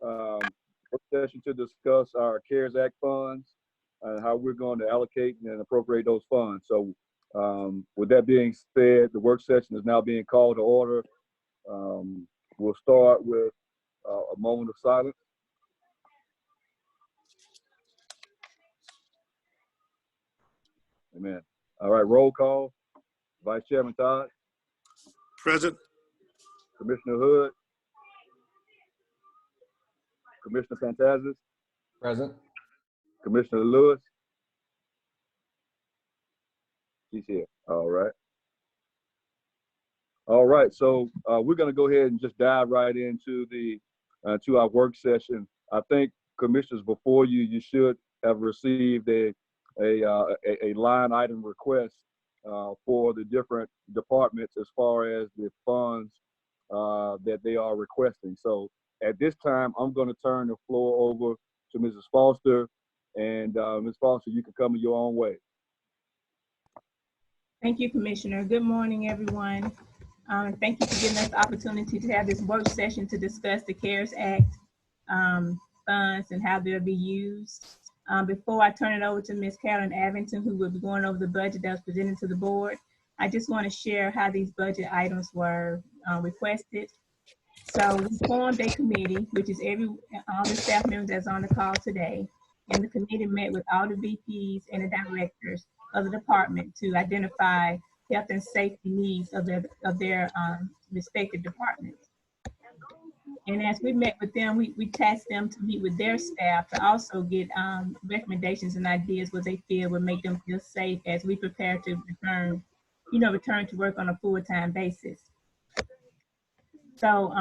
work session to discuss our CARES Act funds and how we're going to allocate and appropriate those funds. So with that being said, the work session is now being called to order. We'll start with a moment of silence. Amen. All right, roll call. Vice Chairman Todd. Present. Commissioner Hood. Commissioner Fantazis. Present. Commissioner Lewis. He's here. All right. All right. So we're going to go ahead and just dive right into the to our work session. I think commissioners, before you should have received a line item request for the different departments as far as the funds that they are requesting. So at this time, I'm going to turn the floor over to Mrs. Foster, and Ms. Foster, you can come in your own way. Thank you, Commissioner. Good morning, everyone. Thank you for giving us the opportunity to have this work session to discuss the CARES Act funds and how they'll be used. Before I turn it over to Ms. Carolyn Avington, who will be going over the budget that was presented to the board, I just want to share how these budget items were requested. So we formed a committee, which is all the staff members that's on the call today, and the committee met with all the VPs and the directors of the department to identify health and safety needs of their respective departments. And as we met with them, we tasked them to meet with their staff to also get recommendations and ideas what they feel would make them feel safe as we prepare to return to work on a full-time basis. So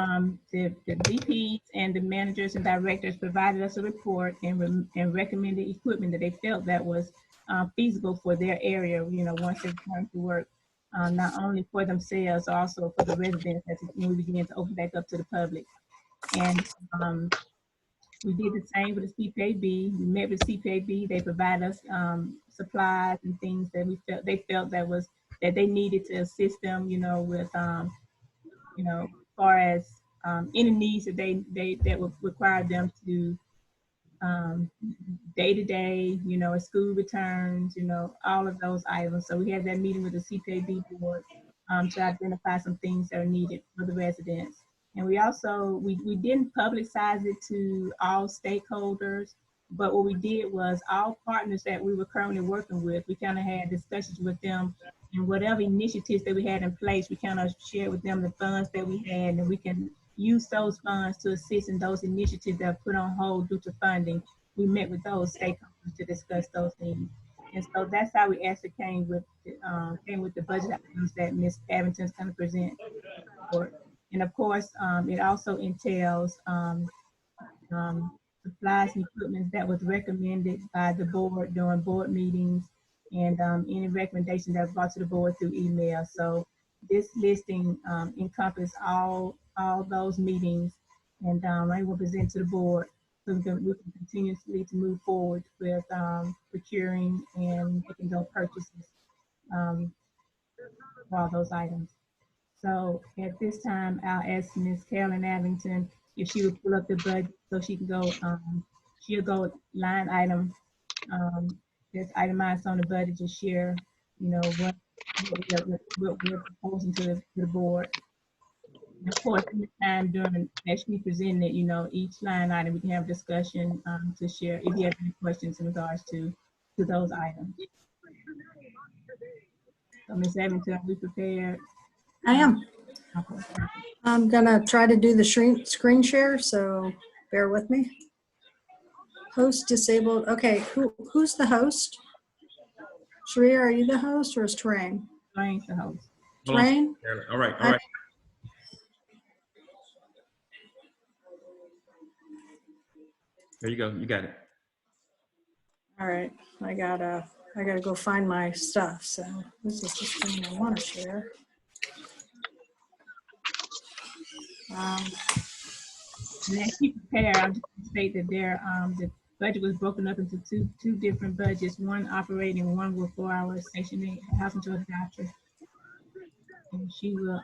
the VPs and the managers and directors provided us a report and recommended equipment that they felt that was feasible for their area, once they return to work, not only for themselves, also for the residents as we begin to open back up to the public. And we did the same with the CPAB. We met with CPAB. They provided us supplies and things that they felt that they needed to assist them, with as far as any needs that would require them to day-to-day, school returns, all of those items. So we had that meeting with the CPAB board to identify some things that are needed for the residents. And we also, we didn't publicize it to all stakeholders, but what we did was all partners that we were currently working with, we kind of had discussions with them, and whatever initiatives that we had in place, we kind of shared with them the funds that we had, and we can use those funds to assist in those initiatives that are put on hold due to funding. We met with those stakeholders to discuss those things. And so that's how we actually came with the budget items that Ms. Avington's going to present. And of course, it also entails supplies and equipment that was recommended by the board during board meetings, and any recommendations that were brought to the board through email. So this listing encompasses all those meetings, and I will present to the board so we can continuously to move forward with procuring and making those purchases for all those items. So at this time, I'll ask Ms. Carolyn Avington if she would pull up the budget so she can go, she'll go line item, that's itemized on the budget to share, what we're proposing to the board. And of course, in the time during, as we present it, each line item, we can have discussion to share if you have any questions in regards to those items. So Ms. Avington, are we prepared? I am. Okay. I'm gonna try to do the screen share, so bear with me. Host disabled. Okay, who's the host? Sharia, are you the host or is Terrain? Terrain's the host. Terrain? All right. There you go. You got it. All right. I gotta go find my stuff. So this is the screen I want to share. And as you prepare, I'm just going to state that the budget was broken up into two different budgets, one operating, one with 4-hour Section 8 housing choice voucher. And she will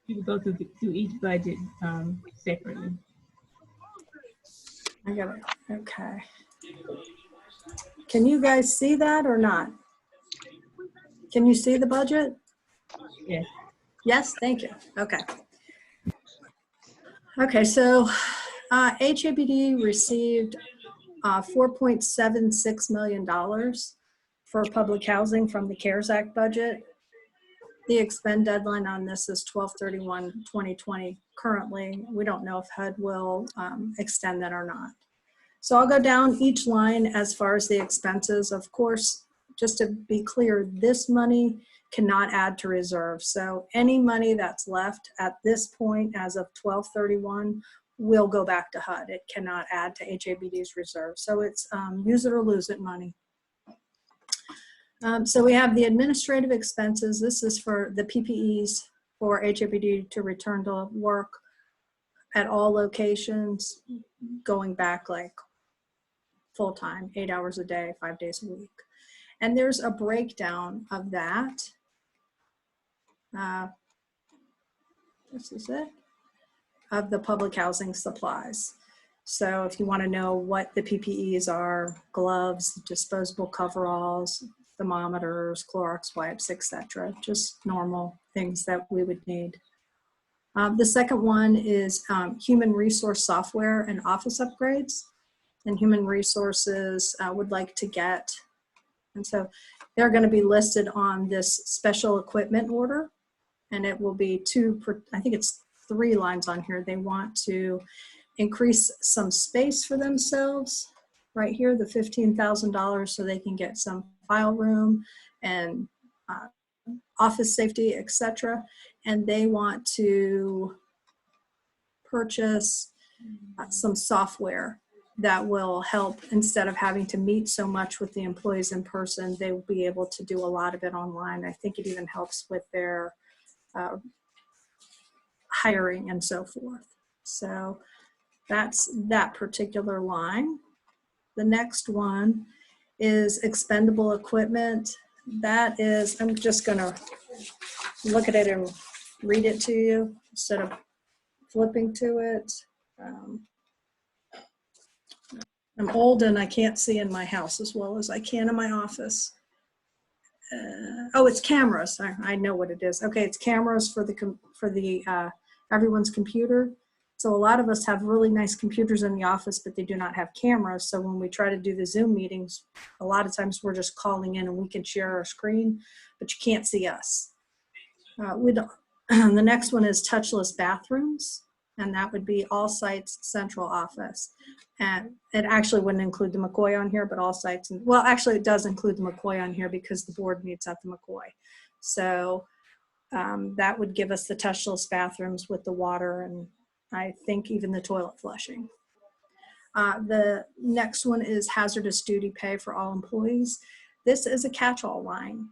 You can go through each budget separately. I got it. Okay. Can you guys see that or not? Can you see the budget? Yes. Yes, thank you. Okay. Okay, so HABD received $4.76 million for public housing from the CARES Act budget. The expend deadline on this is 12/31/2020. Currently, we don't know if HUD will extend that or not. So I'll go down each line as far as the expenses. Of course, just to be clear, this money cannot add to reserve. So any money that's left at this point as of 12/31 will go back to HUD. It cannot add to HABD's reserve. So it's use it or lose it money. So we have the administrative expenses. This is for the PPEs for HABD to return to work at all locations, going back like full-time, 8 hours a day, 5 days a week. And there's a breakdown of that. This is it, of the public housing supplies. So if you want to know what the PPEs are, gloves, disposable coveralls, thermometers, Clorox wipes, etc., just normal things that we would need. The second one is human resource software and office upgrades. And human resources would like to get, and so they're going to be listed on this special equipment order, and it will be I think it's 3 lines on here. They want to increase some space for themselves right here, the $15,000, so they can get some file room and office safety, etc. And they want to purchase some software that will help, instead of having to meet so much with the employees in person, they will be able to do a lot of it online. I think it even helps with their hiring and so forth. So that's that particular line. The next one is expendable equipment. That is, I'm just gonna look at it and read it to you instead of flipping to it. I'm old and I can't see in my house as well as I can in my office. Oh, it's cameras. I know what it is. Okay, it's cameras for the everyone's computer. So a lot of us have really nice computers in the office, but they do not have cameras. So when we try to do the Zoom meetings, a lot of times we're just calling in and we can share our screen, but you can't see us. The next one is touchless bathrooms, and that would be all sites central office. And it actually wouldn't include the McCoy on here, but all sites, well, actually it does include the McCoy on here because the board meets at the McCoy. So that would give us the touchless bathrooms with the water and I think even the toilet flushing. The next one is hazardous duty pay for all employees. This is a catch-all line.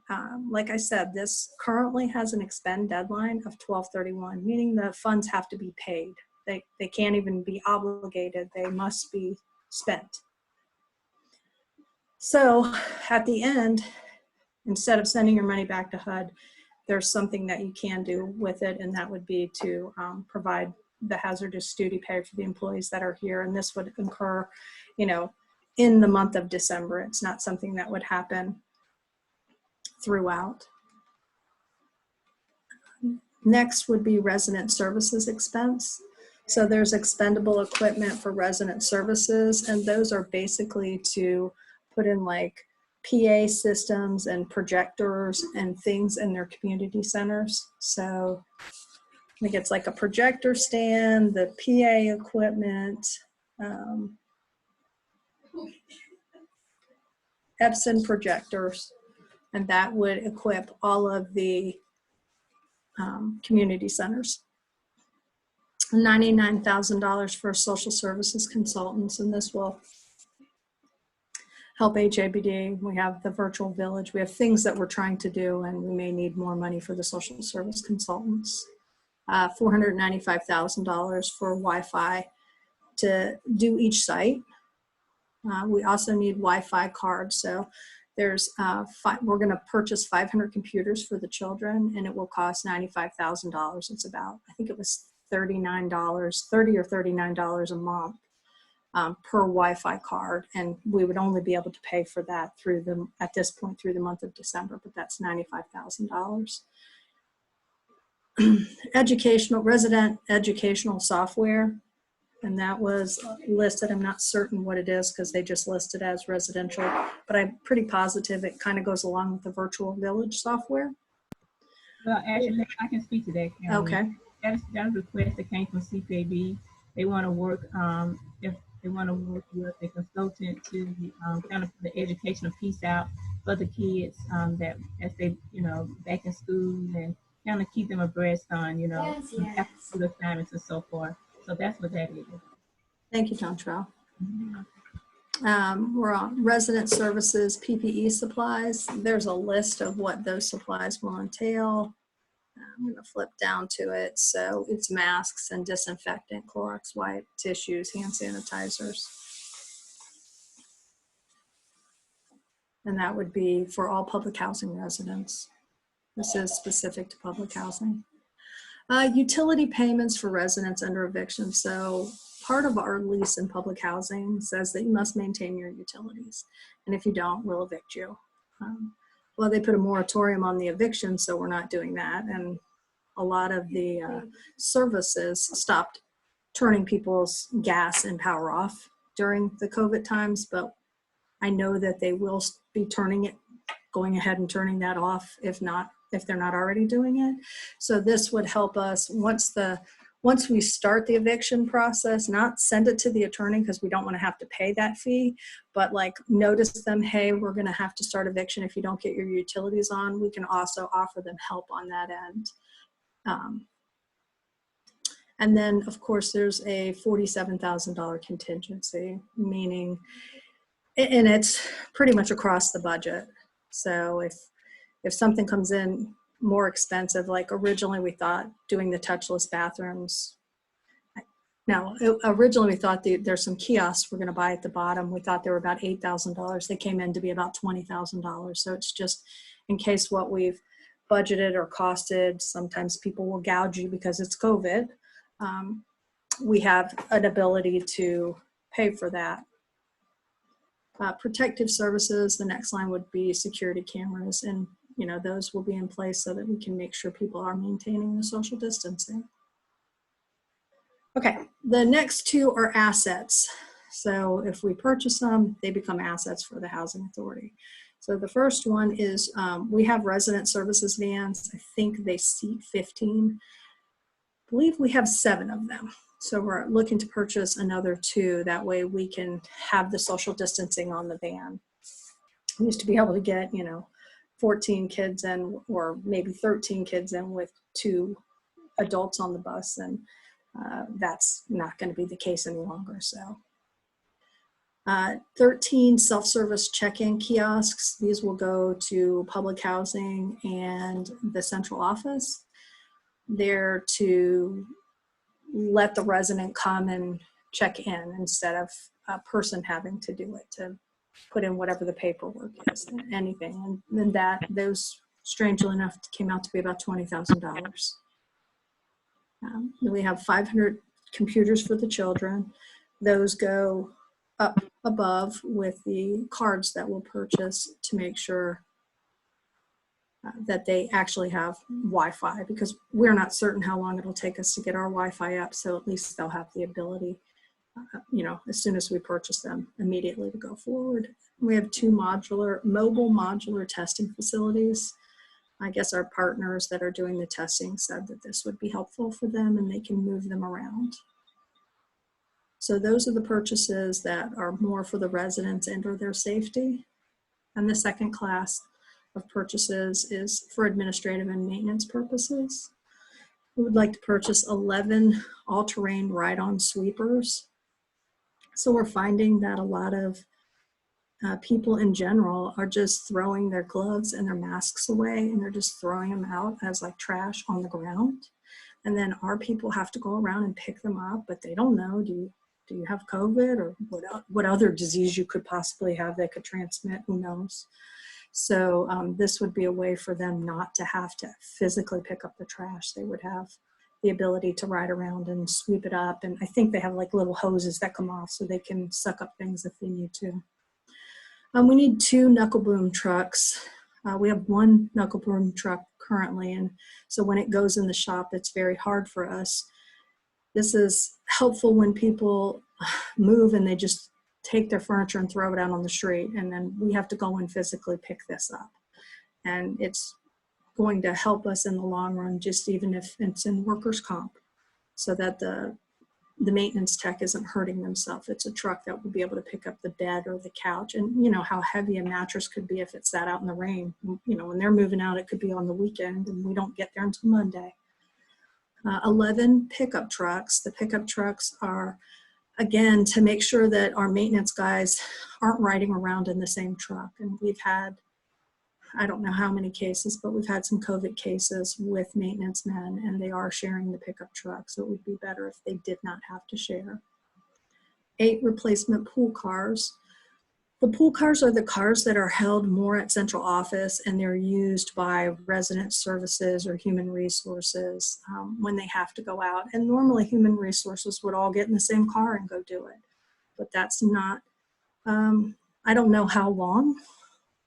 Like I said, this currently has an expend deadline of 12/31, meaning the funds have to be paid. They can't even be obligated. They must be spent. So at the end, instead of sending your money back to HUD, there's something that you can do with it, and that would be to provide the hazardous duty pay for the employees that are here. And this would incur, in the month of December. It's not something that would happen throughout. Next would be resident services expense. So there's expendable equipment for resident services, and those are basically to put in like PA systems and projectors and things in their community centers. So I think it's like a projector stand, the PA equipment, Epson projectors, and that would equip all of the community centers. $99,000 for social services consultants, and this will help HABD. We have the virtual village. We have things that we're trying to do, and we may need more money for the social service consultants. $495,000 for Wi-Fi to do each site. We also need Wi-Fi cards. So There's we're going to purchase 500 computers for the children, and it will cost $95,000. It's about, I think it was $30 or $39 a month per Wi-Fi card, and we would only be able to pay for that at this point through the month of December, but that's $95,000. Resident educational software, and that was listed. I'm not certain what it is because they just listed as residential, but I'm pretty positive it kind of goes along with the virtual village software. Well, actually, I can speak to that, Carolyn. Okay. That's a request that came from CPAB. They want to work, if they want to work with a consultant to kind of put the educational piece out for the kids that as they, back in school, and kind of keep them abreast on, after school assignments and so forth. So that's what that is. Thank you, Dontrell. We're on resident services, PPE supplies. There's a list of what those supplies will entail. I'm going to flip down to it. So it's masks and disinfectant, Clorox wipe, tissues, hand sanitizers. And that would be for all public housing residents. This is specific to public housing. Utility payments for residents under eviction. So part of our lease in public housing says that you must maintain your utilities. And if you don't, we'll evict you. Well, they put a moratorium on the eviction, so we're not doing that. And a lot of the services stopped turning people's gas and power off during the COVID times, but I know that they will be going ahead and turning that off if they're not already doing it. So this would help us once we start the eviction process, not send it to the attorney because we don't want to have to pay that fee, but like notice them, hey, we're going to have to start eviction if you don't get your utilities on. We can also offer them help on that end. And then of course there's a $47,000 contingency, meaning, and it's pretty much across the budget. So if something comes in more expensive, like originally we thought doing the touchless bathrooms. Now, originally we thought there's some kiosks we're going to buy at the bottom. We thought they were about $8,000. They came in to be about $20,000. So it's just in case what we've budgeted or costed, sometimes people will gouge you because it's COVID. We have an ability to pay for that. Protective services, the next line would be security cameras, and those will be in place so that we can make sure people are maintaining the social distancing. Okay, the next two are assets. So if we purchase them, they become assets for the housing authority. So the first one is we have resident services vans. I think they seat 15. I believe we have 7 of them. So we're looking to purchase another 2. That way we can have the social distancing on the van. We used to be able to get, 14 kids in, or maybe 13 kids in with 2 adults on the bus, and that's not going to be the case any longer. So 13 self-service check-in kiosks. These will go to public housing and the central office. They're to let the resident come and check in instead of a person having to do it, to put in whatever the paperwork is, anything. And then those, strangely enough, came out to be about $20,000. We have 500 computers for the children. Those go up above with the cards that we'll purchase to make sure that they actually have Wi-Fi, because we're not certain how long it'll take us to get our Wi-Fi up. So at least they'll have the ability, as soon as we purchase them, immediately to go forward. We have 2 mobile modular testing facilities. I guess our partners that are doing the testing said that this would be helpful for them and they can move them around. So those are the purchases that are more for the residents and or their safety. And the second class of purchases is for administrative and maintenance purposes. We would like to purchase 11 all-terrain ride-on sweepers. So we're finding that a lot of people in general are just throwing their gloves and their masks away, and they're just throwing them out as like trash on the ground. And then our people have to go around and pick them up, but they don't know, do you have COVID, or what other disease you could possibly have that could transmit, who knows. So this would be a way for them not to have to physically pick up the trash. They would have the ability to ride around and sweep it up. And I think they have like little hoses that come off so they can suck up things if they need to. We need 2 knuckle boom trucks. We have 1 knuckle boom truck currently. And so when it goes in the shop, it's very hard for us. This is helpful when people move and they just take their furniture and throw it out on the street. And then we have to go and physically pick this up. And it's going to help us in the long run, just even if it's in workers' comp, so that the maintenance tech isn't hurting themselves. It's a truck that will be able to pick up the bed or the couch. And you know how heavy a mattress could be if it sat out in the rain. You know, when they're moving out, it could be on the weekend and we don't get there until Monday. 11 pickup trucks. The pickup trucks are, again, to make sure that our maintenance guys aren't riding around in the same truck. And we've had, I don't know how many cases, but we've had some COVID cases with maintenance men, and they are sharing the pickup truck. So it would be better if they did not have to share. 8 replacement pool cars. The pool cars are the cars that are held more at central office, and they're used by resident services or human resources when they have to go out. And normally human resources would all get in the same car and go do it. But that's not, I don't know how long.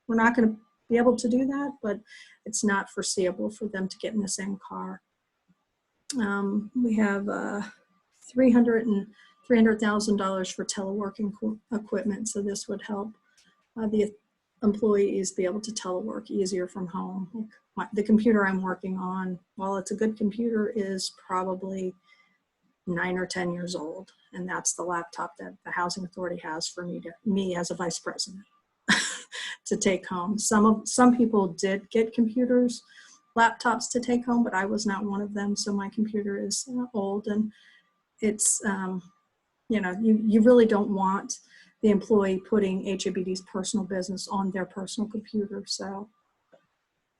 We're not going to be able to do that, but it's not foreseeable for them to get in the same car. We have $300,000 for teleworking equipment, so this would help the employees be able to telework easier from home. The computer I'm working on, while it's a good computer, is probably 9 or 10 years old, and that's the laptop that the Housing Authority has for me as a vice president to take home. Some people did get computers, laptops to take home, but I was not one of them, so my computer is old, and it's you know, you really don't want the employee putting HABD's personal business on their personal computer. So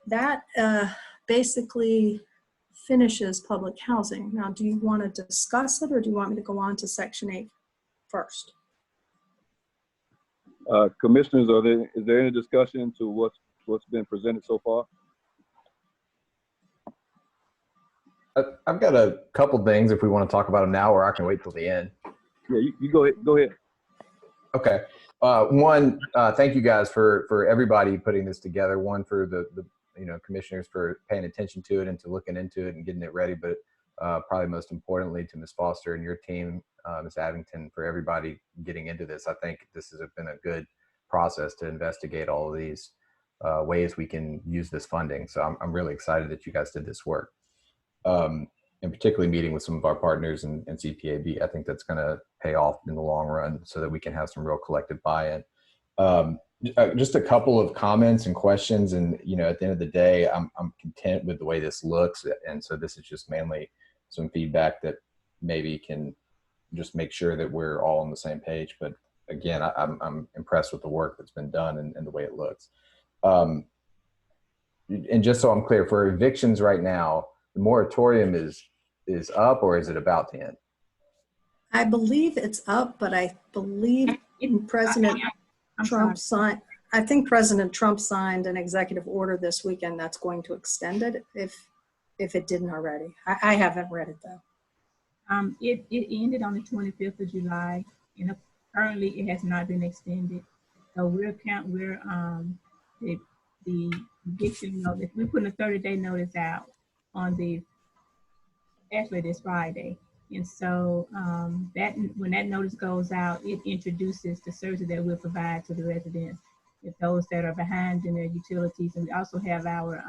that basically finishes public housing. Now, do you want to discuss it, or do you want me to go on to Section 8 first? Commissioners, is there any discussion to what's been presented so far? I've got a couple things if we want to talk about them now, or I can wait till the end. Yeah, you go ahead. Go ahead. Okay. One, thank you guys for everybody putting this together. One, for the commissioners for paying attention to it and to looking into it and getting it ready. But probably most importantly to Ms. Foster and your team, Ms. Addington, for everybody getting into this. I think this has been a good process to investigate all of these ways we can use this funding. So I'm really excited that you guys did this work. And particularly meeting with some of our partners and CPAB, I think that's going to pay off in the long run so that we can have some real collective buy-in. Just a couple of comments and questions, and at the end of the day, I'm content with the way this looks, and so this is just mainly some feedback that maybe can just make sure that we're all on the same page. But again, I'm impressed with the work that's been done and the way it looks. And just so I'm clear, for evictions right now, the moratorium is up, or is it about to end? I believe it's up, but I believe President Trump signed. I think President Trump signed an executive order this weekend that's going to extend it, if it didn't already. I haven't read it though. It ended on the 25th of July, and currently it has not been extended. So the eviction notice. We're putting a 30-day notice out on this Friday. And so when that notice goes out, it introduces the services that we'll provide to the residents, if those that are behind in their utilities. And we also have our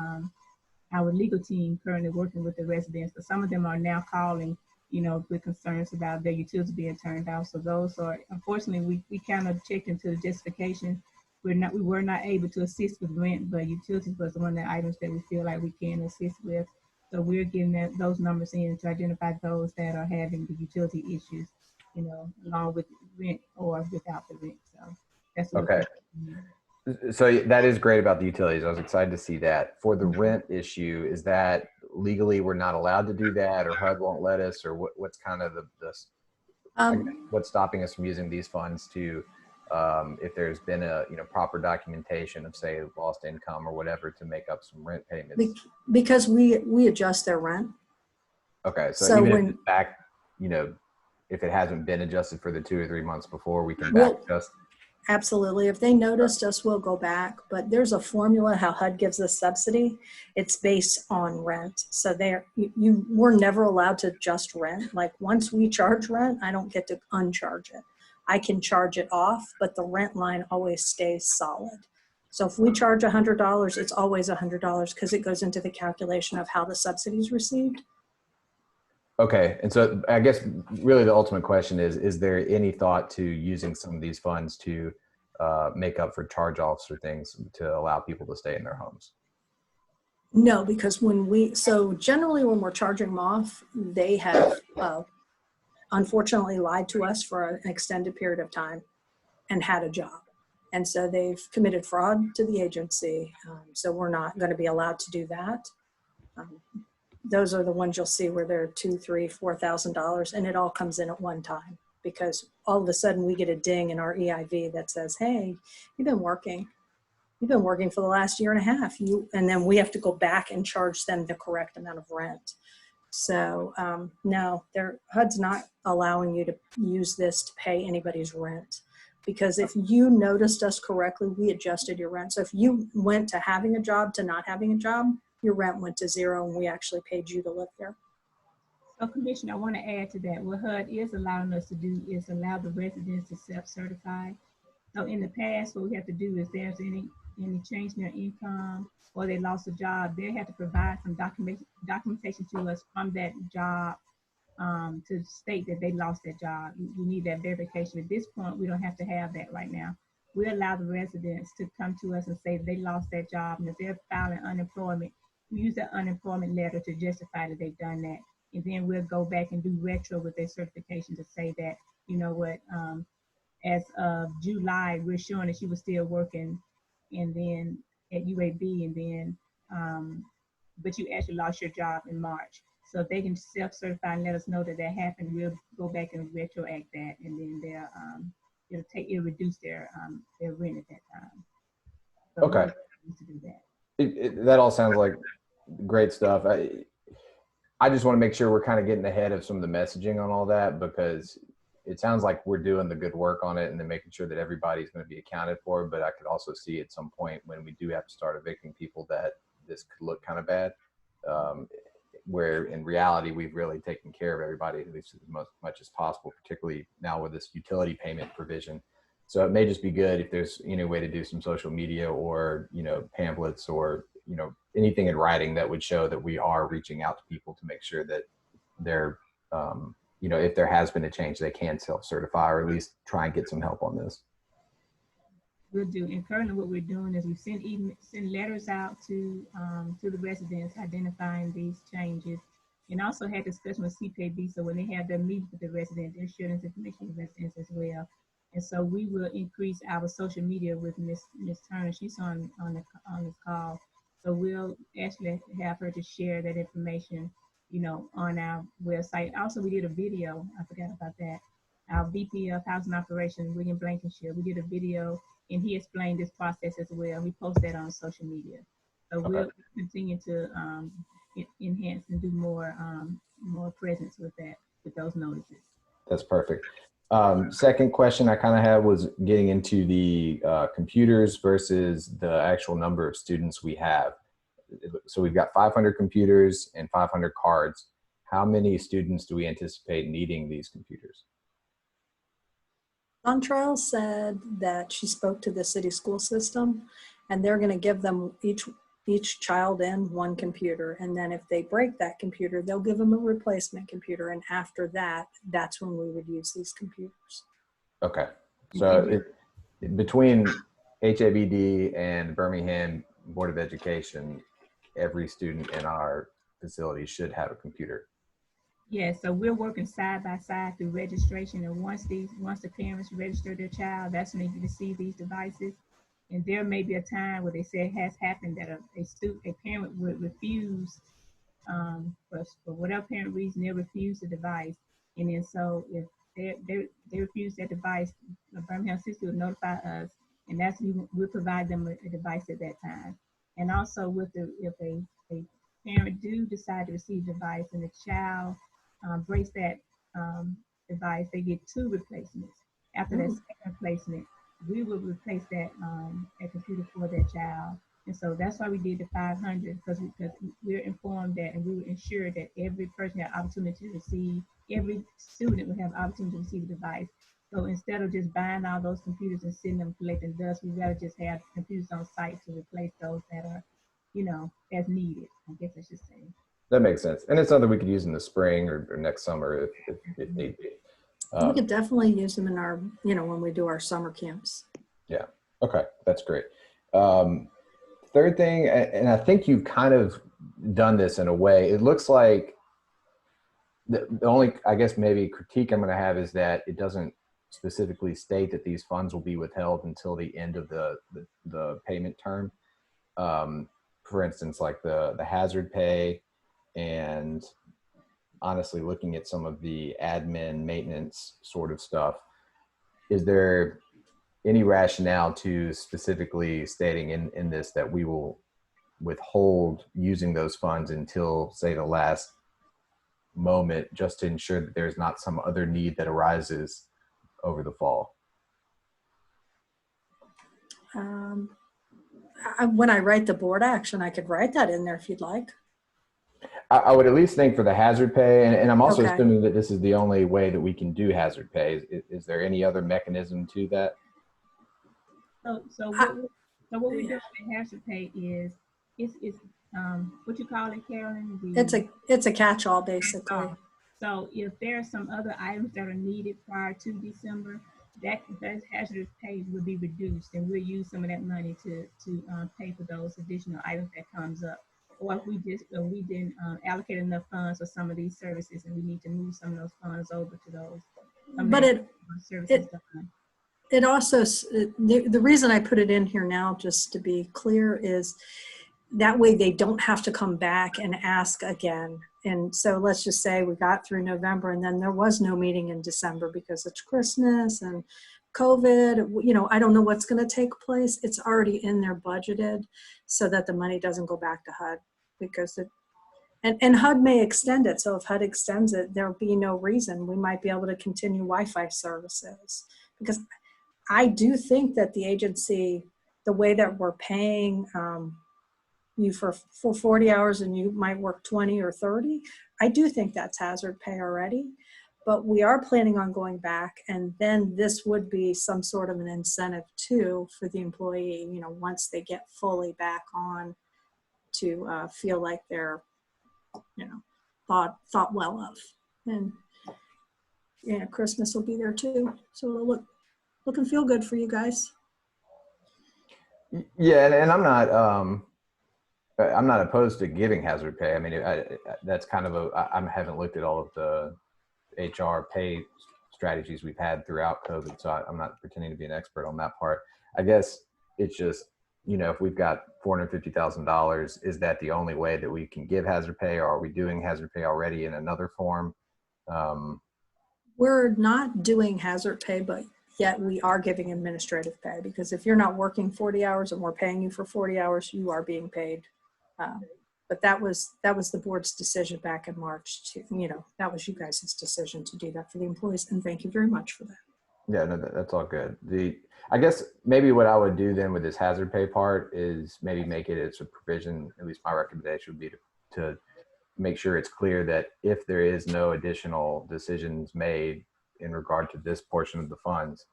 legal team currently working with the residents. But some of them are now calling, with concerns about their utilities being turned off. So those are, unfortunately, we kind of checked into the justification. We were not able to assist with rent, but utilities was one of the items that we feel like we can assist with. So we're getting those numbers in to identify those that are having the utility issues, along with rent or without the rent. So that's what okay. So that is great about the utilities. I was excited to see that. For the rent issue, is that legally we're not allowed to do that, or HUD won't let us, or what's kind of what's stopping us from using these funds to if there's been a, proper documentation of, say, lost income or whatever to make up some rent payments. Because we adjust their rent. Okay, so So even when- if it's back, if it hasn't been adjusted for the 2 or 3 months before, we can Well, back adjust. Absolutely. If they noticed us, we'll go back. But there's a formula how HUD gives us subsidy. It's based on rent. So we're never allowed to adjust rent. Like once we charge rent, I don't get to uncharge it. I can charge it off, but the rent line always stays solid. So if we charge $100, it's always $100 because it goes into the calculation of how the subsidy is received. Okay, and so I guess really the ultimate question is there any thought to using some of these funds to make up for charge-offs or things to allow people to stay in their homes? No, because so generally when we're charging them off, they have unfortunately lied to us for an extended period of time and had a job. And so they've committed fraud to the agency. So we're not going to be allowed to do that. Those are the ones you'll see where they're $2,000, $3,000, $4,000, and it all comes in at one time because all of a sudden we get a ding in our EIV that says, "Hey, you've been working for the last year and a half." And then we have to go back and charge them the correct amount of rent. So no, HUD's not allowing you to use this to pay anybody's rent. Because if you noticed us correctly, we adjusted your rent. So if you went to having a job to not having a job, your rent went to zero and we actually paid you to live there. So Commissioner, I want to add to that. What HUD is allowing us to do is allow the residents to self-certify. So in the past, what we have to do is there's any change in their income or they lost a job, they have to provide some documentation to us from that job to state that they lost their job. You need that verification. At this point, we don't have to have that right now. We allow the residents to come to us and say they lost their job, and if they're filing unemployment, we use that unemployment letter to justify that they've done that. And then we'll go back and do retro with their certification to say that, you know what, as of July, we're showing that she was still working and then at UAB, and then, but you actually lost your job in March. So if they can self-certify and let us know that that happened, we'll go back and retroact that, and then it'll reduce their rent at that time. So Okay. to do that. That all sounds like great stuff. I just want to make sure we're kind of getting ahead of some of the messaging on all that, because it sounds like we're doing the good work on it and then making sure that everybody's going to be accounted for. But I could also see at some point when we do have to start evicting people that this could look kind of bad, where in reality we've really taken care of everybody at least as much as possible, particularly now with this utility payment provision. So it may just be good if there's any way to do some social media or, pamphlets or, anything in writing that would show that we are reaching out to people to make sure that they're, if there has been a change, they can self-certify or at least try and get some help on this. We'll do. And currently what we're doing is we send letters out to the residents identifying these changes, and also had discussion with CPAB. So when they have their meetings with the residents, they're sharing this information with residents as well. And so we will increase our social media with Miss Turner. She's on this call. So we'll actually have her to share that information, on our website. Also, we did a video. I forgot about that. Our VP of Housing Operations, William Blankenship, we did a video and he explained this process as well. We post that on social media. So we'll continue to enhance and do more presence with that, with those notices. That's perfect. Second question I kind of had was getting into the computers versus the actual number of students we have. So we've got 500 computers and 500 cards. How many students do we anticipate needing these computers? Chantrell said that she spoke to the city school system and they're going to give them each child in one computer. And then if they break that computer, they'll give them a replacement computer. And after that, that's when we would use these computers. Okay. So between HABD and Birmingham Board of Education, every student in our facility should have a computer. Yeah, so we're working side by side through registration, and once the parents register their child, that's when they receive these devices. And there may be a time where they say it has happened that a parent would refuse, for whatever parent reason, they refuse the device. And then so if they refuse that device, Birmingham City will notify us, and that's we'll provide them a device at that time. And also with if a parent do decide to receive a device and the child breaks that device, they get 2 replacements. After that second replacement, we will replace that computer for that child. And so that's why we did the 500, because we're informed that, and we will ensure that every person had opportunity to receive, every student would have opportunity to receive a device. So instead of just buying all those computers and sitting them collecting dust, we'd rather just have computers on site to replace those that are, as needed, I guess I should say. That makes sense. And it's something we could use in the spring or next summer if need be. We could definitely use them in our, when we do our summer camps. Yeah. Okay. That's great. Third thing, and I think you've kind of done this in a way, it looks like the only, I guess, maybe critique I'm going to have is that it doesn't specifically state that these funds will be withheld until the end of the payment term. For instance, like the hazard pay, and honestly looking at some of the admin maintenance sort of stuff, is there any rationale to specifically stating in this that we will withhold using those funds until, say, the last moment, just to ensure that there's not some other need that arises over the fall? When I write the board action, I could write that in there if you'd like. I would at least think for the hazard pay, and I'm also Okay. assuming that this is the only way that we can do hazard pay. Is there any other mechanism to that? So what we do with hazard pay is it's what you call it, Carolyn? It's a catch-all basically. So if there are some other items that are needed prior to December, that hazardous pay will be reduced, and we'll use some of that money to pay for those additional items that comes up. Or if we didn't allocate enough funds for some of these services, and we need to move some of those funds over to those. But it also, the reason I put it in here now, just to be clear, is that way they don't have to come back and ask again. And so let's just say we got through November and then there was no meeting in December because it's Christmas and COVID. I don't know what's going to take place. It's already in there budgeted so that the money doesn't go back to HUD, because and HUD may extend it. So if HUD extends it, there'll be no reason. We might be able to continue Wi-Fi services, because I do think that the agency, the way that we're paying you for 40 hours and you might work 20 or 30, I do think that's hazard pay already. But we are planning on going back, and then this would be some sort of an incentive too for the employee, once they get fully back on, to feel like they're, thought well of. And Christmas will be there too, so it'll look and feel good for you guys. Yeah, and I'm not opposed to giving hazard pay. I mean, that's kind of I haven't looked at all of the HR pay strategies we've had throughout COVID, so I'm not pretending to be an expert on that part. I guess it's just, if we've got $450,000, is that the only way that we can give hazard pay, or are we doing hazard pay already in another form? We're not doing hazard pay, but yet we are giving administrative pay, because if you're not working 40 hours and we're paying you for 40 hours, you are being paid. But that was the board's decision back in March that was you guys' decision to do that for the employees. And thank you very much for that. Yeah, no, that's all good. I guess maybe what I would do then with this hazard pay part is maybe make it as a provision, at least my recommendation would be to make sure it's clear that if there is no additional decisions made in regard to this portion of the funds,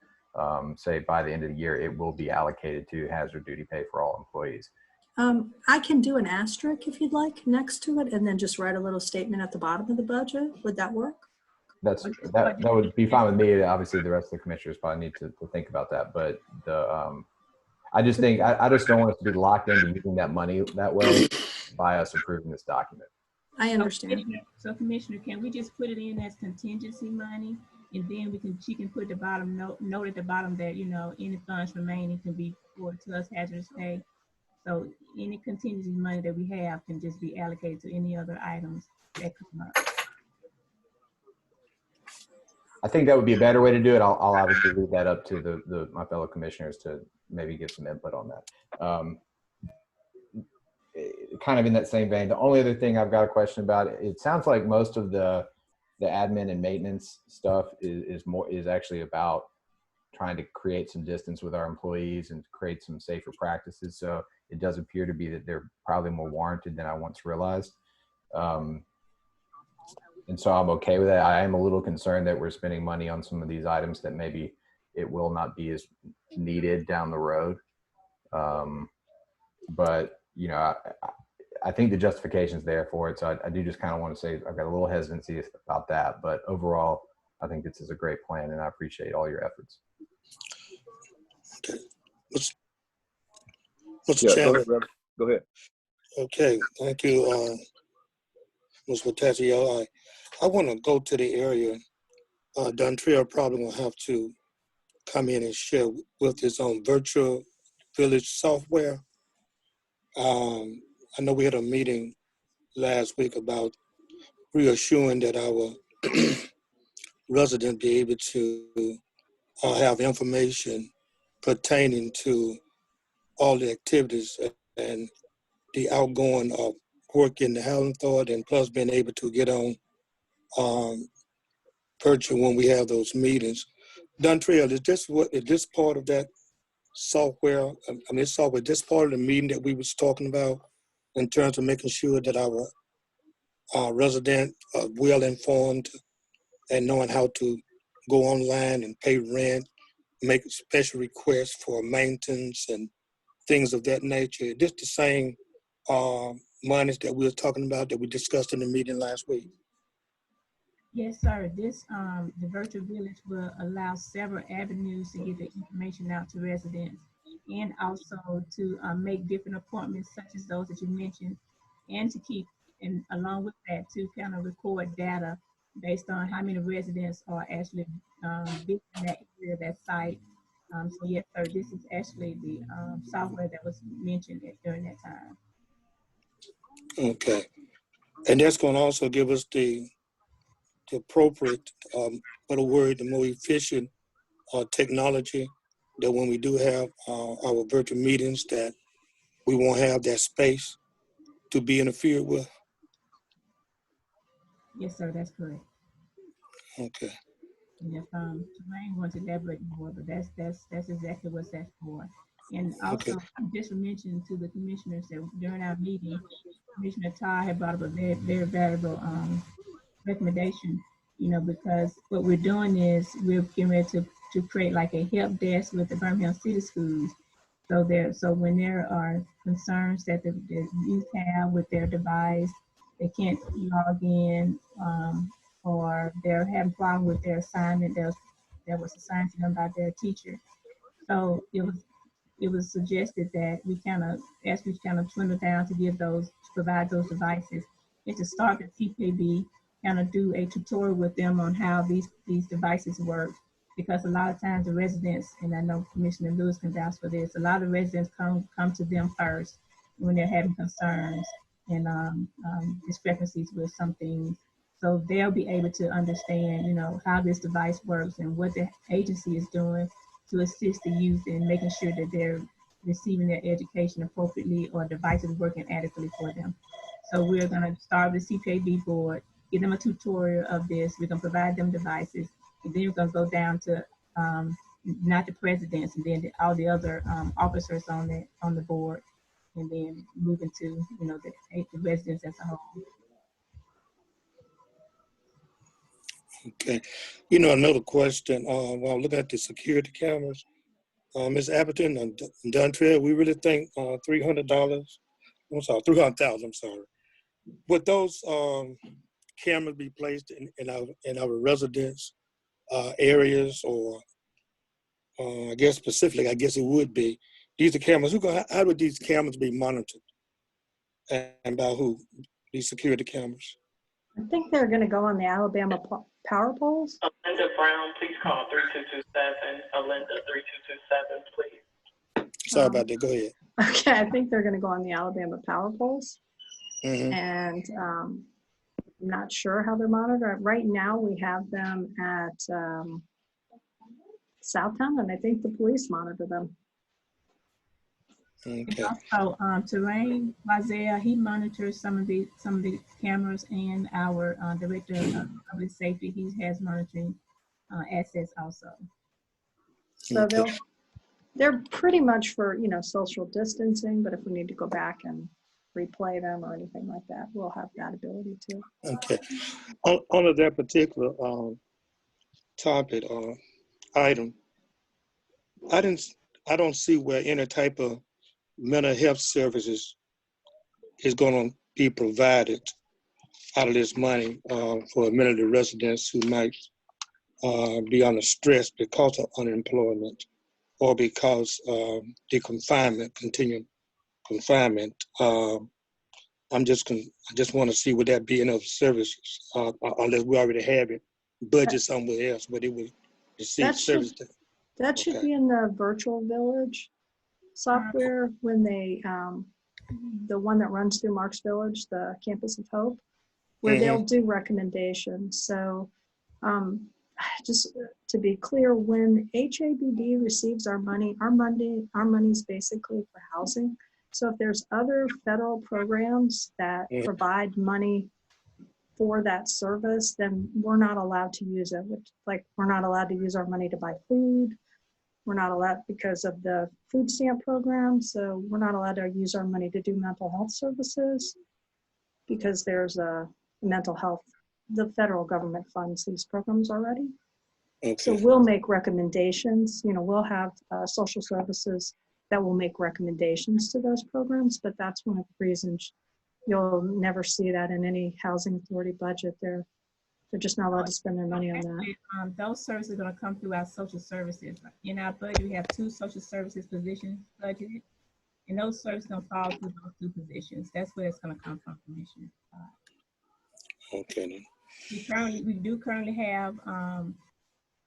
say by the end of the year, it will be allocated to hazard duty pay for all employees. I can do an asterisk if you'd like next to it, and then just write a little statement at the bottom of the budget. Would that work? That would be fine with me. Obviously, the rest of the commissioners probably need to think about that. But I just think I just don't want us to be locked into using that money that way by us approving this document. I understand. So Commissioner, can we just put it in as contingency money, and then she can put the bottom note at the bottom that any funds remaining can be forwarded to us hazardous pay. So any contingency money that we have can just be allocated to any other items that come up. I think that would be a better way to do it. I'll obviously leave that up to my fellow commissioners to maybe give some input on that. Kind of in that same vein, the only other thing I've got a question about, it sounds like most of the admin and maintenance stuff is actually about trying to create some distance with our employees and create some safer practices. So it does appear to be that they're probably more warranted than I once realized. And so I'm okay with that. I am a little concerned that we're spending money on some of these items that maybe it will not be as needed down the road. But, you know, I think the justification is there for it. So I do just kind of want to say I've got a little hesitancy about that. But overall, I think this is a great plan, and I appreciate all your efforts. Okay. Mr. Yeah, Chairman. go ahead, Reverend. Go ahead. Okay, thank you, Mr. Tazio. I want to go to the area. Dontrell probably will have to come in and share with his own virtual village software. I know we had a meeting last week about reassuring that our residents be able to have information pertaining to all the activities and the outgoing of work in the housing authority, and plus being able to get on virtual when we have those meetings. Dontrell, is this part of that software? I mean, this software, this part of the meeting that we was talking about in terms of making sure that our residents are well informed and knowing how to go online and pay rent, make special requests for maintenance and things of that nature. Is this the same monies that we were talking about that we discussed in the meeting last week? Yes, sir. This, the virtual village will allow several avenues to get the information out to residents, and also to make different appointments such as those that you mentioned, and to keep, and along with that, to kind of record data based on how many residents are actually visiting that area, that site. So yes, sir, this is actually the software that was mentioned during that time. Okay. And that's going to also give us the appropriate, for the word, the more efficient technology, that when we do have our virtual meetings, that we won't have that space to be interfered with. Yes, sir, that's correct. Okay. And if Jermaine wants to elaborate more, but that's exactly what that's for. And also, Okay. just to mention to the commissioners that during our meeting, Commissioner Todd had brought up a very, very valuable recommendation, you know, because what we're doing is we're getting ready to create like a help desk with the Birmingham City Schools. So when there are concerns that the youth have with their device, they can't log in, or they're having problems with their assignment that was assigned to them by their teacher. So it was suggested that we kind of, as we kind of dwindle down to provide those devices, and to start the CPB, kind of do a tutorial with them on how these devices work. Because a lot of times the residents, and I know Commissioner Lewis can vouch for this, a lot of residents come to them first when they're having concerns and discrepancies with some things. So they'll be able to understand, you know, how this device works and what the agency is doing to assist the youth in making sure that they're receiving their education appropriately or devices working adequately for them. So we're going to start with the CPAB board, give them a tutorial of this. We're going to provide them devices, and then we're going to go down to not the presidents, and then all the other officers on the board, and then move into, you know, the residents as a whole. Okay. You know, another question, while I'm looking at the security cameras, Ms. Appleton and Dontrell, we really think $300, I'm sorry, 300,000, I'm sorry. Would those cameras be placed in our residence areas, or I guess specifically, I guess it would be, these are cameras, how would these cameras be monitored, and by who, these security cameras? I think they're going to go on the Alabama power poles. Alinda Brown, please call 3227. Alinda 3227, please. Sorry about that. Go ahead. Okay, I think they're going to go on the Alabama power poles. Mm-hmm. And I'm not sure how they're monitored. Right now, we have them at Southtown, and I think the police monitor them. Okay. Also, Terrain Wazea, he monitors some of the cameras, and our director of public safety, he has monitoring assets also. So Okay. they're pretty much for, you know, social distancing, but if we need to go back and replay them or anything like that, we'll have that ability too. Okay. On that particular topic or item, I don't see where any type of mental health services is going to be provided out of this money for amenity residents who might be under stress because of unemployment or because the continued confinement. I just want to see would that be enough services, unless we already have it budget somewhere else, but it would receive service. That should be in the virtual village software when they, the one that runs through Marks Village, the Campus of Hope, where they'll do recommendations. So just to be clear, when HABD receives our money is basically for housing. So if there's other federal programs that provide money for that service, then we're not allowed to use it. Like, we're not allowed to use our money to buy food. We're not allowed because of the food stamp program. So we're not allowed to use our money to do mental health services because there's a mental health, the federal government funds these programs already. Okay. So we'll make recommendations, you know, we'll have social services that will make recommendations to those programs, but that's one of the reasons you'll never see that in any housing authority budget. They're just not allowed to spend their money on that. Those services are going to come through our social services. In our budget, we have 2 social services positions budgeted, and those services going to fall through those 2 positions. That's where it's going to come from, Commissioner. Okay. We do currently have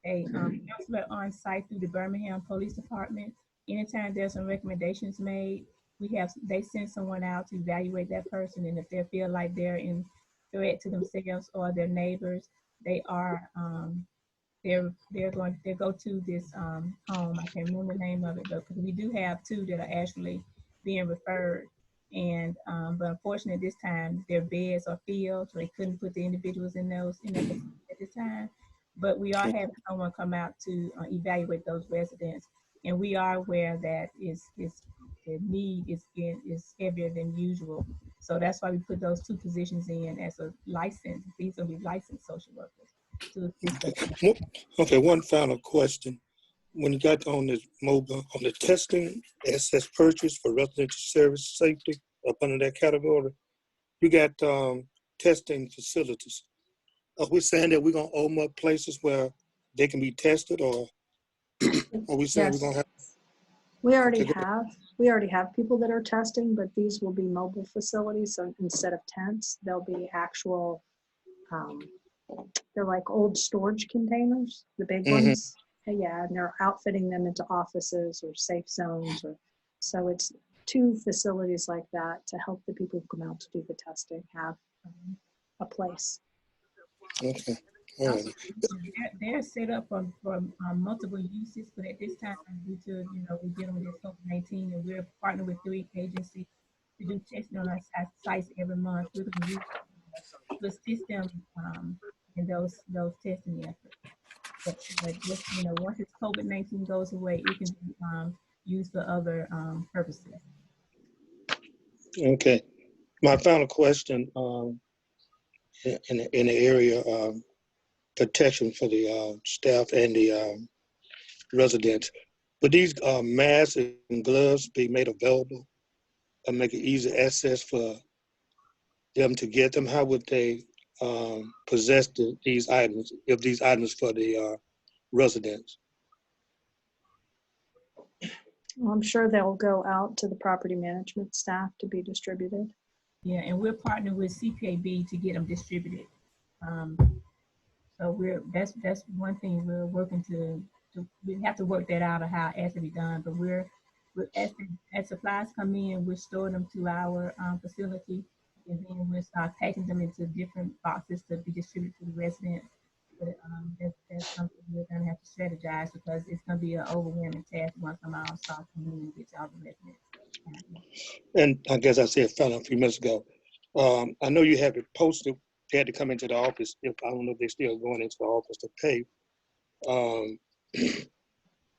a counselor on site through the Birmingham Police Department. Anytime there's some recommendations made, they send someone out to evaluate that person, and if they feel like they're in threat to themselves or their neighbors, they go to this home. I can't remember the name of it, but because we do have 2 that are actually being referred, and but unfortunately this time their beds are filled, so they couldn't put the individuals in there at this time. But we are having someone come out to evaluate those residents, and we are aware that the need is heavier than usual. So that's why we put those 2 positions in as a license. These will be licensed social workers to assist us. Okay, one final question. When you got on this mobile, on the testing, assess purchase for residential service safety, up under that category, you got testing facilities. Are we saying that we're going to open up places where they can be tested, or are we saying we're going to have? We already have people that are testing, but these will be mobile facilities. So instead of tents, they'll be actual, they're like old storage containers, the big ones. Yeah, and they're outfitting them into offices or safe zones. So it's 2 facilities like that to help the people who come out to do the testing have a place. Okay. They're set up for multiple uses, but at this time, due to, you know, we're dealing with this COVID-19, and we're partnered with 3 agencies to do testing on our sites every month. We're going to use to assist them in those testing efforts. But just, you know, once this COVID-19 goes away, it can be used for other purposes. Okay. My final question in the area of protection for the staff and the residents. Would these masks and gloves be made available and make it easy access for them to get them? How would they possess these items, if these items for the residents? Well, I'm sure they'll go out to the property management staff to be distributed. Yeah, and we're partnering with CPAB to get them distributed. So that's one thing we're working to we have to work that out of how it has to be done. But as supplies come in, we're storing them to our facility, and then we'll start packing them into different boxes to be distributed to the residents. But that's something we're gonna have to strategize because it's gonna be an overwhelming task once I'm all start coming and get to all the residents. And I guess I said a few minutes ago, I know you have it posted. They had to come into the office. If I don't know if they're still going into the office to pay.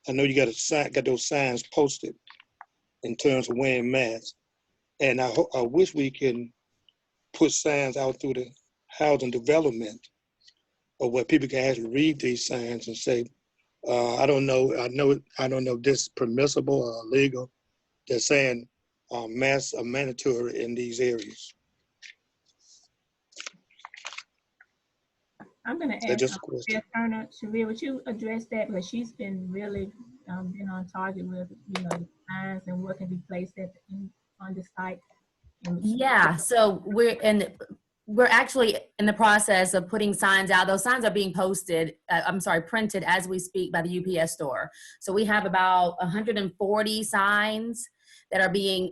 I know you got those signs posted in terms of wearing masks. And I wish we can put signs out through the housing development or where people can actually read these signs and say, I don't know if this is permissible or illegal. They're saying masks are mandatory in these areas. I'm gonna ask Just a question. Turner, Sharia, would you address that? Because she's been really been on target with, you know, the signs and what can be placed on the site. Yeah, so we're actually in the process of putting signs out. Those signs are being posted, printed as we speak by the UPS store. So we have about 140 signs that are being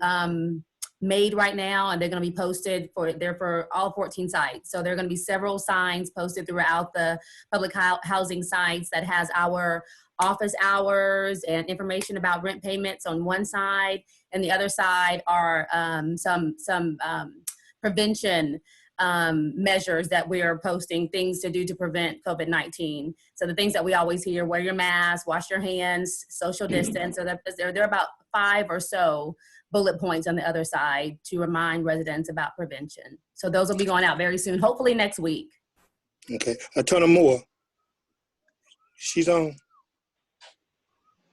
made right now, and they're going to be posted for all 14 sites. So there are going to be several signs posted throughout the public housing sites that has our office hours and information about rent payments on one side, and the other side are some prevention measures that we are posting, things to do to prevent COVID-19. So the things that we always hear: wear your mask, wash your hands, social distance. So there are about 5 or so bullet points on the other side to remind residents about prevention. So those will be going out very soon, hopefully next week. Okay, Attorney Moore, she's on.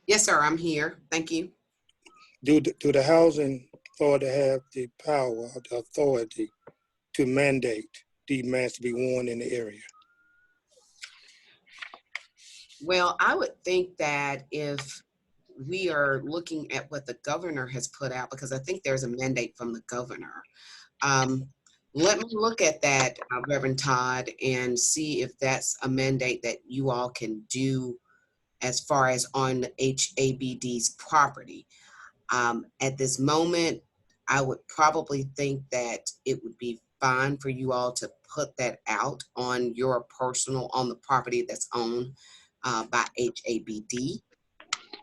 Yes, sir, I'm here. Thank you. Do the housing authority have the power, the authority to mandate these masks to be worn in the area? Well, I would think that if we are looking at what the governor has put out, because I think there's a mandate from the governor. Let me look at that, Reverend Todd, and see if that's a mandate that you all can do as far as on HABD's property. At this moment, I would probably think that it would be fine for you all to put that out on your personal, on the property that's owned by HABD.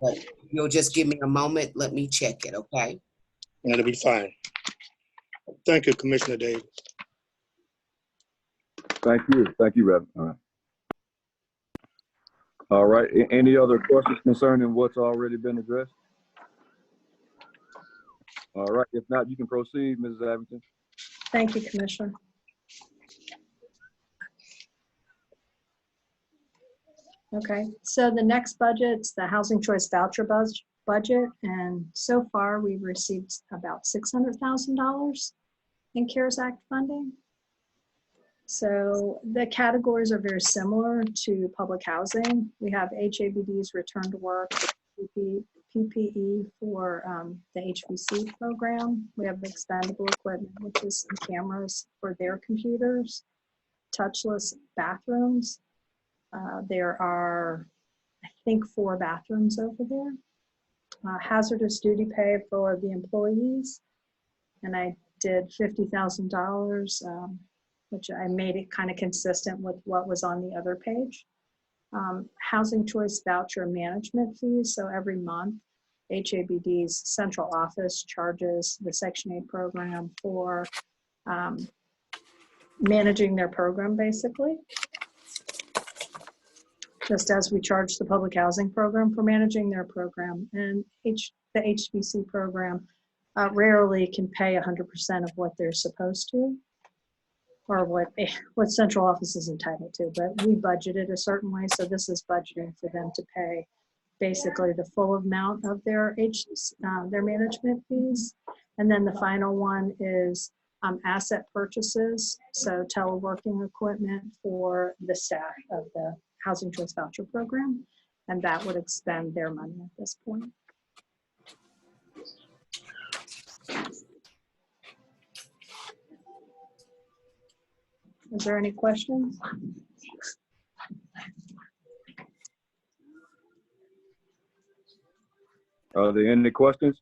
But you'll just give me a moment, let me check it, okay? That'll be fine. Thank you, Commissioner Davis. Thank you, Reverend. All right. Any other questions concerning what's already been addressed? All right. If not, you can proceed, Mrs. Abington. Thank you, Commissioner. Okay, so the next budget's the Housing Choice Voucher budget, and so far we've received about $600,000 in CARES Act funding. So the categories are very similar to public housing. We have HABD's return to work, PPE for the HVC program. We have expendable equipment, which is some cameras for their computers, touchless bathrooms. There are, I think, 4 bathrooms over there. Hazardous duty pay for the employees. And I did $50,000, which I made it kind of consistent with what was on the other page. Housing Choice Voucher management fees. So every month, HABD's central office charges the Section 8 program for managing their program, basically. Just as we charge the public housing program for managing their program. And the HVC program rarely can pay 100% of what they're supposed to, or what central office is entitled to, but we budgeted a certain way. So this is budgeting for them to pay basically the full amount of their management fees. And then the final one is asset purchases. So teleworking equipment for the staff of the Housing Choice Voucher program. And that would expend their money at this point. Is there any questions? Are there any questions?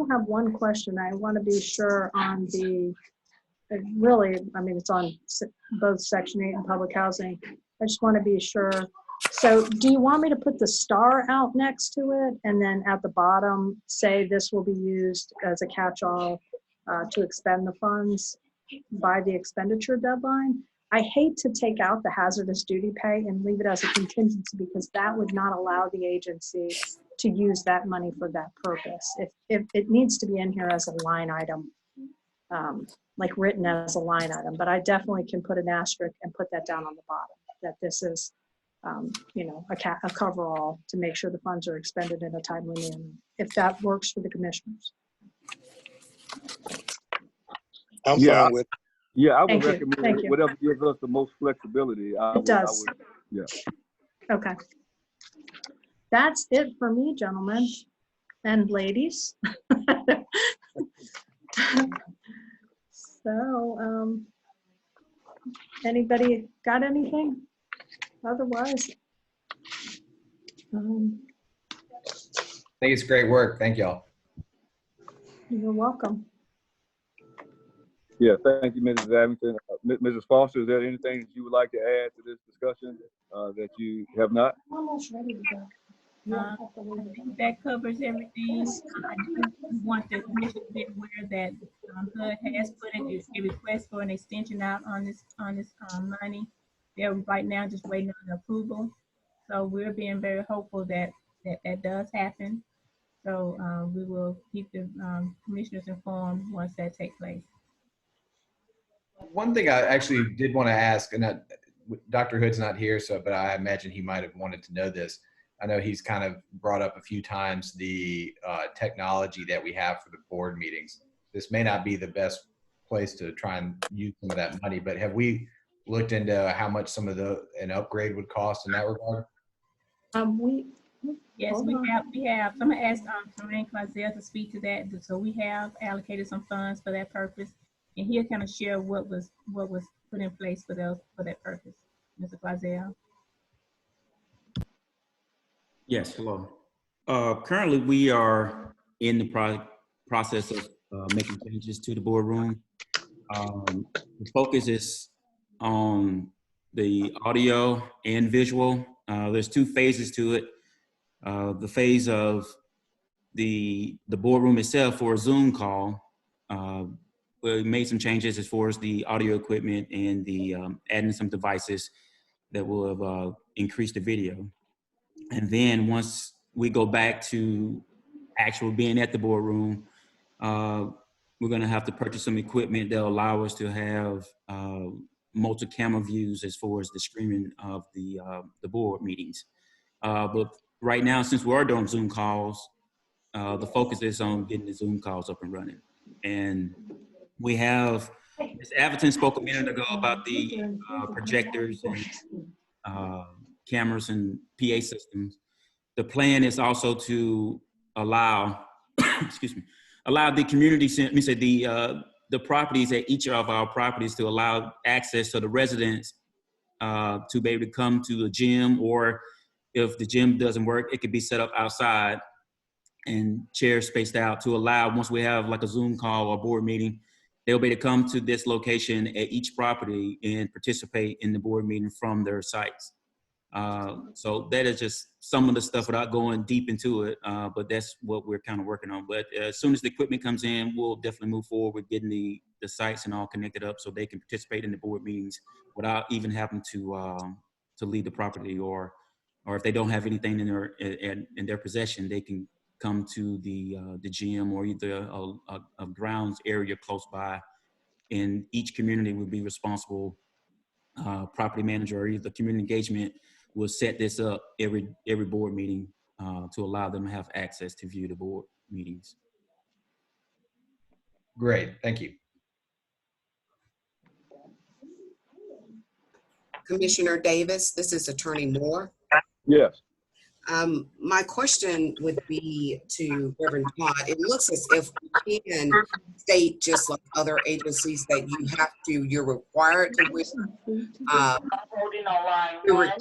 have one question. I want to be sure on the, really, I mean, it's on both Section 8 and public housing. I just want to be sure. So do you want me to put the star out next to it and then at the bottom say this will be used as a catch-all to expend the funds by the expenditure deadline? I hate to take out the hazardous duty pay and leave it as a contingency because that would not allow the agency to use that money for that purpose. If it needs to be in here as a line item, like written as a line item, but I definitely can put an asterisk and put that down on the bottom, that this is, you know, a coverall to make sure the funds are expended in a timely manner, if that works for the commissioners. I'm Yeah, fine with. Yeah, I would Thank you. recommend Thank you. whatever gives us the most flexibility. It does. Yeah. Okay. That's it for me, gentlemen and ladies. So, anybody got anything? Otherwise, I think it's great work. Thank y'all. you're welcome. Yeah, thank you, Mrs. Abington. Mrs. Foster, is there anything that you would like to add to this discussion that you have not? I'm almost ready to go. I think that covers everything. I do want the commission to be aware that HUD has put a request for an extension out on this money. They're right now just waiting on approval. So we're being very hopeful that does happen. So we will keep the commissioners informed once that takes place. One thing I actually did want to ask, and Dr. Hood's not here, but I imagine he might have wanted to know this. I know he's kind of brought up a few times the technology that we have for the board meetings. This may not be the best place to try and use some of that money, but have we looked into how much some of an upgrade would cost in that regard? Yes, we have. Someone asked Corinne Clazel to speak to that. So we have allocated some funds for that purpose, and he'll kind of share what was put in place for that purpose. Mr. Clazel. Yes, hello. Currently, we are in the process of making changes to the boardroom. The focus is on the audio and visual. There's two phases to it. The phase of the boardroom itself for a Zoom call, we made some changes as far as the audio equipment and the adding some devices that will have increased the video. And then once we go back to actual being at the boardroom, we're going to have to purchase some equipment that will allow us to have multi-camera views as far as the streaming of the board meetings. But right now, since we are doing Zoom calls, the focus is on getting the Zoom calls up and running. And we have, Ms. Averton spoke a minute ago about the projectors and cameras and PA systems. The plan is also to allow, excuse me, allow the community, the properties at each of our properties to allow access to the residents to be able to come to the gym, or if the gym doesn't work, it could be set up outside and chairs spaced out to allow, once we have like a Zoom call or board meeting, they'll be able to come to this location at each property and participate in the board meeting from their sites. So that is just some of the stuff without going deep into it, but that's what we're kind of working on. But as soon as the equipment comes in, we'll definitely move forward with getting the sites and all connected up so they can participate in the board meetings without even having to leave the property, or if they don't have anything in their possession, they can come to the gym or either a grounds area close by, and each community would be responsible. Property manager or either community engagement will set this up every board meeting to allow them to have access to view the board meetings. Great, thank you. Commissioner Davis, this is Attorney Moore. Yes. My question would be to Reverend Todd. It looks as if we can state, just like other agencies, that you're required to wish. Holding on line one.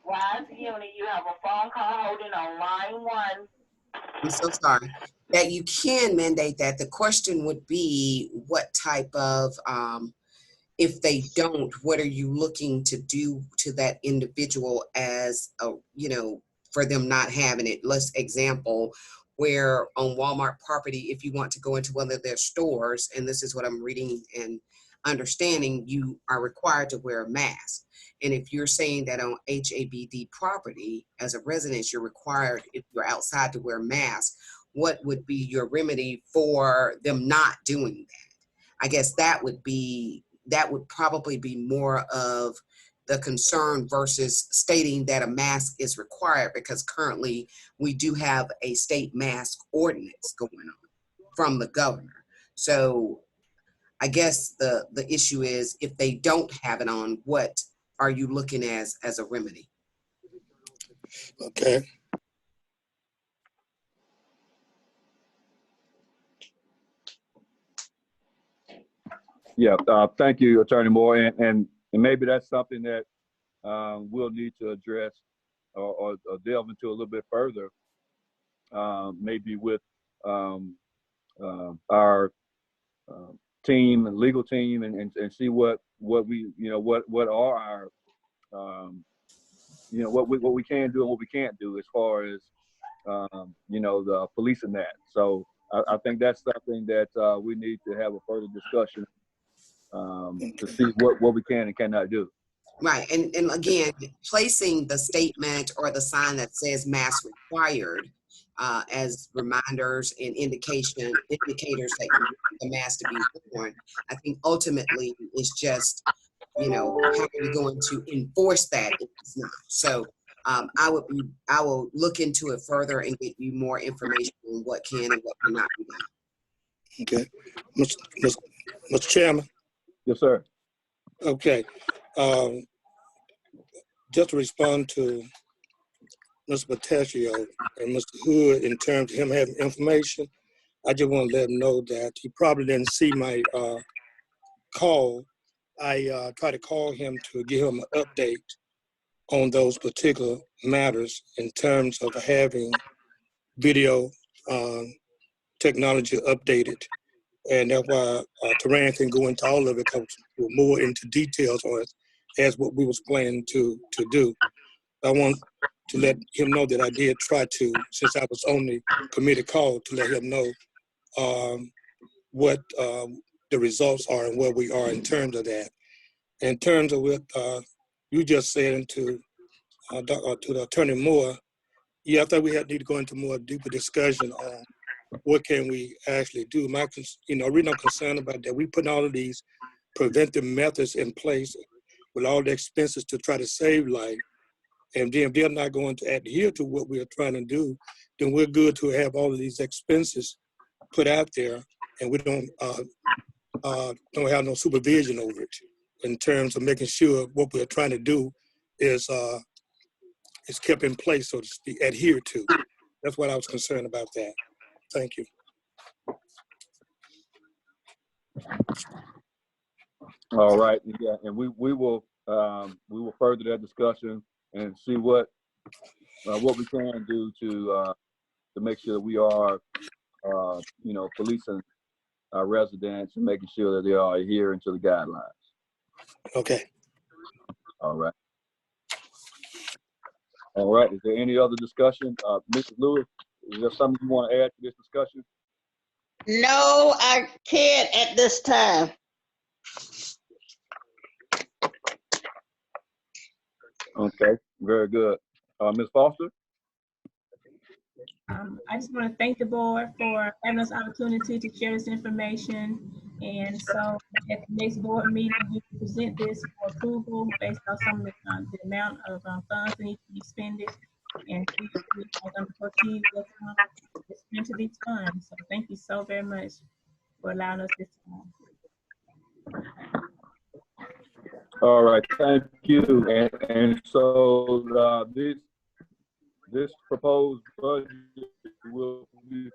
Rise Unit, you have a phone call holding on line one. I'm so sorry, that you can mandate that. The question would be what type of, if they don't, what are you looking to do to that individual as a, you know, for them not having it? Let's example, where on Walmart property, if you want to go into one of their stores, and this is what I'm reading and understanding, you are required to wear a mask. And if you're saying that on HABD property, as a resident, you're required, if you're outside, to wear a mask, what would be your remedy for them not doing that? I guess that would probably be more of the concern versus stating that a mask is required, because currently we do have a state mask ordinance going on from the governor. So I guess the issue is, if they don't have it on, what are you looking as a remedy? Okay. Yeah, thank you, Attorney Moore, and maybe that's something that we'll need to address or delve into a little bit further, maybe with our team and legal team, and see what we, you know, what are our you know, what we can do and what we can't do as far as you know, the policing that. So I think that's something that we need to have a further discussion to see what we can and cannot do. Right, and again, placing the statement or the sign that says mask required as reminders and indicators that you want the mask to be worn, I think ultimately is just, you know, how are you going to enforce that if it's not? So I will look into it further and get you more information on what can and what cannot be done. Okay. Mr. Chairman. Yes, sir. Okay. Just to respond to Mr. Patachio and Mr. Hood in terms of him having information, I just want to let him know that he probably didn't see my call. I tried to call him to give him an update on those particular matters in terms of having video technology updated. And that's why Taran can go into all of it, because we're more into details on it as what we was planning to do. I want to let him know that I did try to, since I was on the committee call, to let him know what the results are and where we are in terms of that. In terms of what you just said to the Attorney Moore, yeah, I thought we need to go into more deeper discussion on what can we actually do. My, reason I'm concerned about that, we put all of these preventive methods in place with all the expenses to try to save life. And then if they're not going to adhere to what we are trying to do, then we're good to have all of these expenses put out there, and we don't have no supervision over it in terms of making sure what we're trying to do is kept in place, so to speak, adhered to. That's what I was concerned about that. Thank you. All right, yeah, and we will further that discussion and see what we can do to make sure that we are you know, policing our residents and making sure that they are adhering to the guidelines. Okay. All right. All right. Is there any other discussion? Mrs. Lewis, is there something you want to add to this discussion? No, I can't at this time. Okay, very good. Ms. Foster? I just want to thank the board for having us opportunity to share this information. And so at the next board meeting, we will present this for approval based on some of the amount of funds that need to be expended. And we are going to proceed with into these funds. So thank you so very much for allowing us this time. All right, thank you. And so this proposed budget will be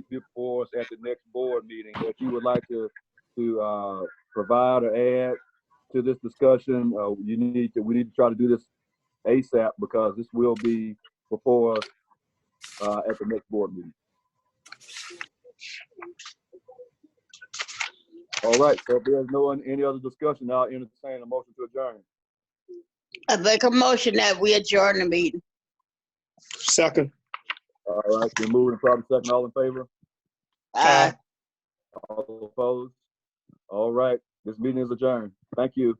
before us at the next board meeting. If you would like to provide or add to this discussion, we need to try to do this ASAP, because this will be before us at the next board meeting. All right, so if there's any other discussion, I'll entertain a motion to adjourn. I make a motion that we adjourn the meeting. Second. All right, we're moving probably second. All in favor? Aye. All opposed? All right, this meeting is adjourned. Thank you.